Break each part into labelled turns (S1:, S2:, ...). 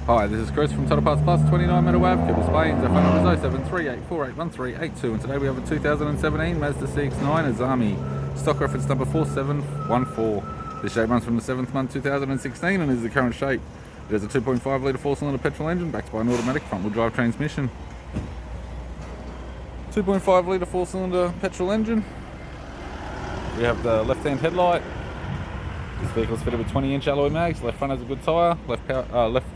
S1: Hi, this is Chris from Total Parts Plus, 29 Meadow Ave, Kibble Spains. Our phone number is 0738481382, and today we have a 2017 Mazda CX9 Azami, stock reference number 4714. This shape runs from the 7th month 2016 and is the current shape. It has a 2.5 litre 4-cylinder petrol engine backed by an automatic front-wheel drive transmission. 2.5 litre 4-cylinder petrol engine. We have the left-hand headlight. This vehicle is fitted with 20-inch alloy mags. Left front has a good tyre. Left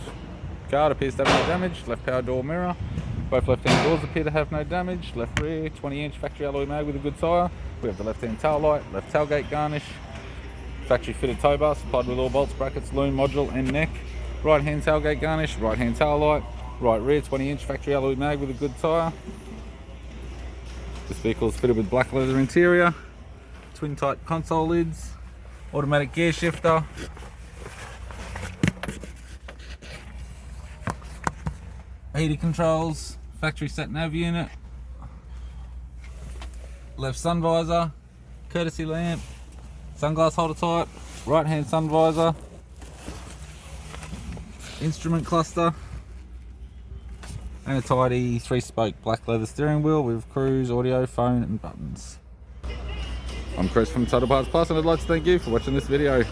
S1: guard appears to have no damage. Left power door mirror. Both left-hand doors appear to have no damage. Left rear, 20-inch factory alloy mag with a good tyre. We have the left-hand tail light, left tailgate garnish, factory fitted tow bar supplied with all bolts, brackets, loom, module and neck. Right-hand tailgate garnish, right-hand tail light, right rear, 20-inch factory alloy mag with a good tyre. This vehicle is fitted with black leather interior, twin type console lids, automatic gear shifter, heater controls, factory set nav unit, left sun visor, courtesy lamp, sunglass holder type, right hand sun visor, instrument cluster, and a tidy 3-spoke black leather steering wheel with cruise, audio, phone and buttons. I'm Chris from Total Parts Plus and I'd like to thank you for watching this video.